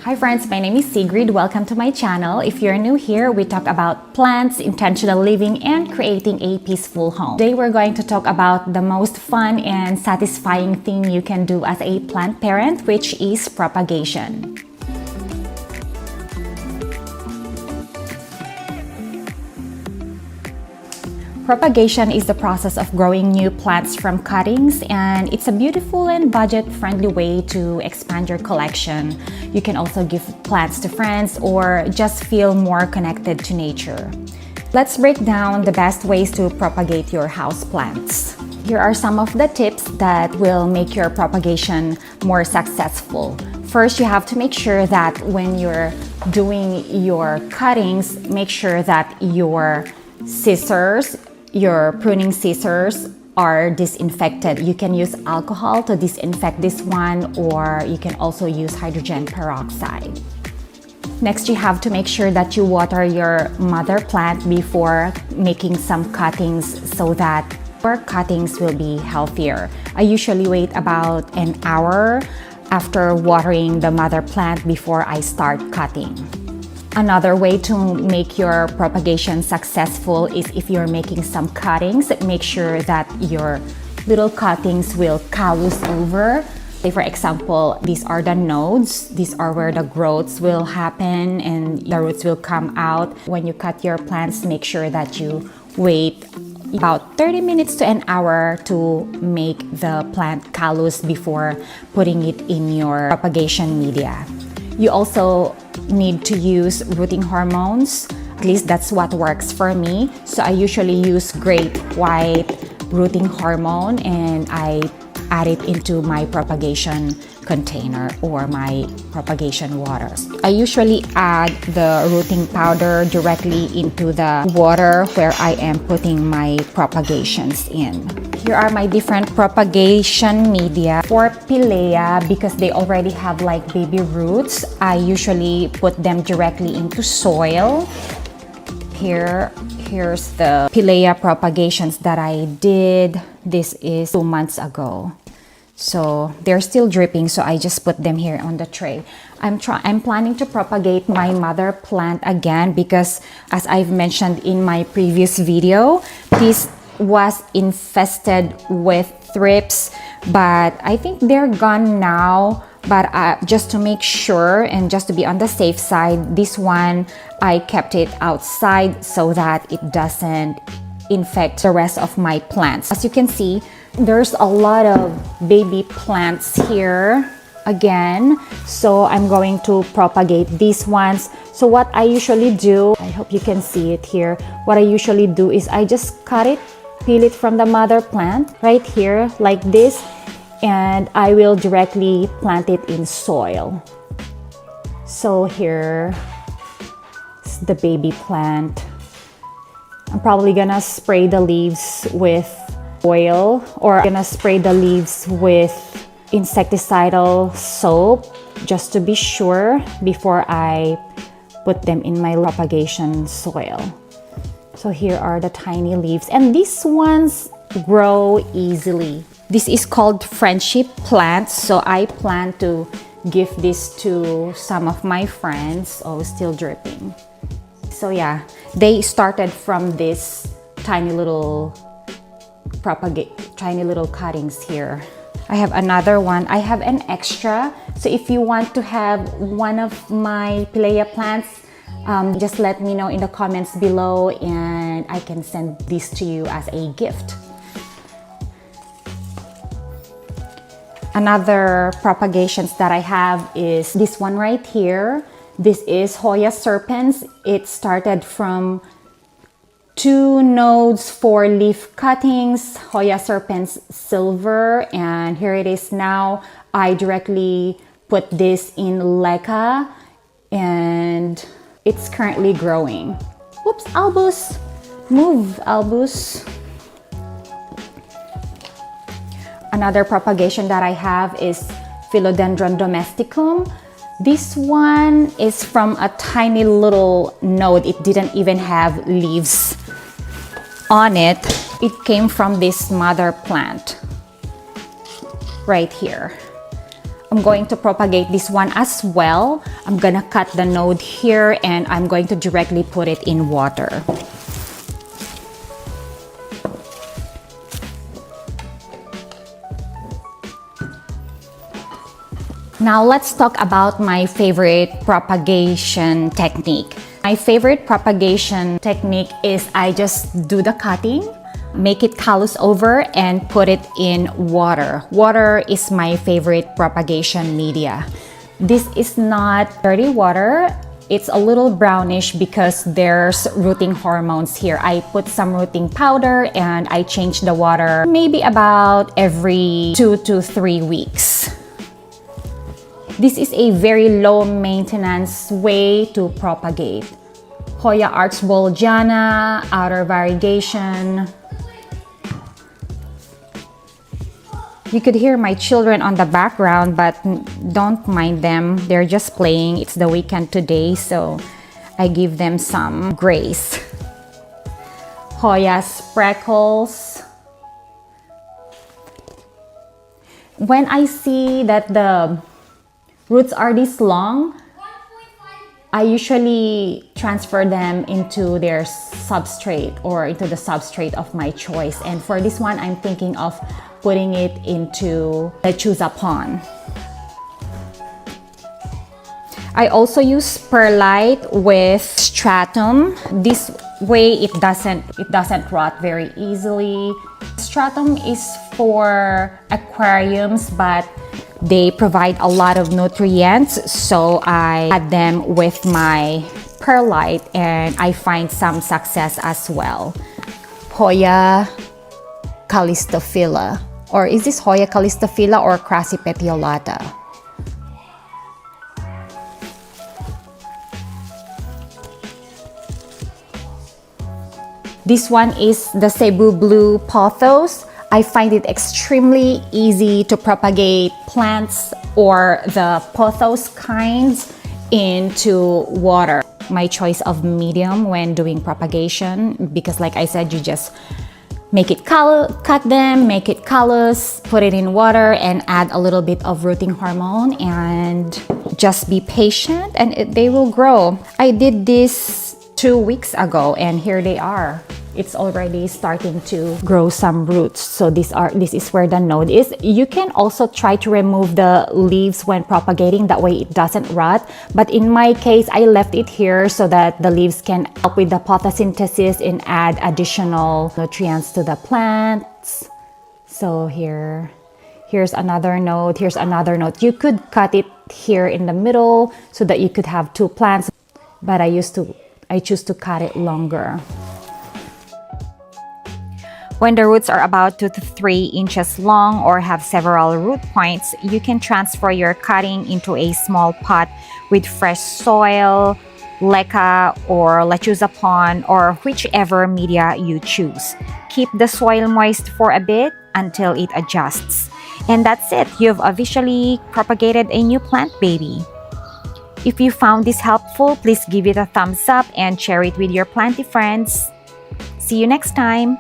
Hi friends, my name is Sigrid. Welcome to my channel. If you're new here, we talk about plants, intentional living, and creating a peaceful home. Today we're going to talk about the most fun and satisfying thing you can do as a plant parent, which is propagation. Propagation is the process of growing new plants from cuttings, and it's a beautiful and budget-friendly way to expand your collection. You can also give plants to friends or just feel more connected to nature. Let's break down the best ways to propagate your house plants. Here are some of the tips that will make your propagation more successful. First, you have to make sure that when you're doing your cuttings, make sure that your pruning scissors are disinfected. You can use alcohol to disinfect this one, or you can also use hydrogen peroxide. Next, you have to make sure that you water your mother plant before making some cuttings so that your cuttings will be healthier. I usually wait about an hour after watering the mother plant before I start cutting. Another way to make your propagation successful is if you're making some cuttings, make sure that your little cuttings will callus over. Say for example, these are the nodes. These are where the growths will happen and the roots will come out. When you cut your plants, make sure that you wait about 30 minutes to an hour to make the plant callus before putting it in your propagation media. You also need to use rooting hormones. At least that's what works for me. So I usually use great white rooting hormone and I add it into my propagation container or my propagation water. I usually add the rooting powder directly into the water where I am putting my propagations in. Here are my different propagation media. For Pilea, because they already have like baby roots, I usually put them directly into soil. Here's the Pilea propagations that I did. This is 2 months ago. So they're still dripping, so I just put them here on the tray. I'm planning to propagate my mother plant again because, as I've mentioned in my previous video, this was infested with thrips, but I think they're gone now. But just to make sure and just to be on the safe side, this one I kept it outside so that it doesn't infect the rest of my plants. As you can see, there's a lot of baby plants here again, so I'm going to propagate these ones. So what I usually do, I hope you can see it here, what I usually do is I just cut it, peel it from the mother plant right here like this, and I will directly plant it in soil. So here is the baby plant. I'm probably gonna spray the leaves with oil, or I'm gonna spray the leaves with insecticidal soap just to be sure before I put them in my propagation soil. So here are the tiny leaves, and these ones grow easily. This is called friendship plants, so I plan to give this to some of my friends. Oh, still dripping. So yeah, they started from this tiny little cuttings here. I have another one. I have an extra. So if you want to have one of my Pilea plants, just let me know in the comments below and I can send this to you as a gift. Another propagations that I have is this one right here. This is Hoya serpens. It started from 2 nodes, 4 leaf cuttings, Hoya serpens silver, and here it is now. I directly put this in leca and it's currently growing. Whoops, Albus, move Albus. Another propagation that I have is Philodendron domesticum. This one is from a tiny little node. It didn't even have leaves on it. It came from this mother plant right here. I'm going to propagate this one as well. I'm gonna cut the node here and I'm going to directly put it in water. Now let's talk about my favorite propagation technique. My favorite propagation technique is I just do the cutting, make it callus over, and put it in water. Water is my favorite propagation media. This is not dirty water. It's a little brownish because there's rooting hormones here. I put some rooting powder and I change the water maybe about every 2 to 3 weeks. This is a very low maintenance way to propagate. Hoya archbolgiana, outer variegation. You could hear my children on the background, but don't mind them. They're just playing. It's the weekend today, so I give them some grace. Hoya spreckles. When I see that the roots are this long, I usually transfer them into their substrate or into the substrate of my choice. And for this one, I'm thinking of putting it into lechuza pon. I also use perlite with stratum. This way it doesn't rot very easily. Stratum is for aquariums, but they provide a lot of nutrients, so I add them with my perlite and I find some success as well. Hoya callistophila, or is this Hoya callistophila or crassipetiolata? This one is the Cebu blue pothos. I find it extremely easy to propagate plants or the pothos kinds into water. My choice of medium when doing propagation, because like I said, you just make it cut them, make it callus, put it in water and add a little bit of rooting hormone and just be patient and they will grow. I did this 2 weeks ago and here they are. It's already starting to grow some roots. So this is where the node is. You can also try to remove the leaves when propagating, that way it doesn't rot. But in my case, I left it here so that the leaves can help with the photosynthesis and add additional nutrients to the plants. So here's another node, here's another node. You could cut it here in the middle so that you could have 2 plants, but I choose to cut it longer. When the roots are about 2 to 3 inches long or have several root points, you can transfer your cutting into a small pot with fresh soil, leca or lechuza pon, or whichever media you choose. Keep the soil moist for a bit until it adjusts. And that's it. You've officially propagated a new plant baby. If you found this helpful, please give it a thumbs up and share it with your planty friends. See you next time!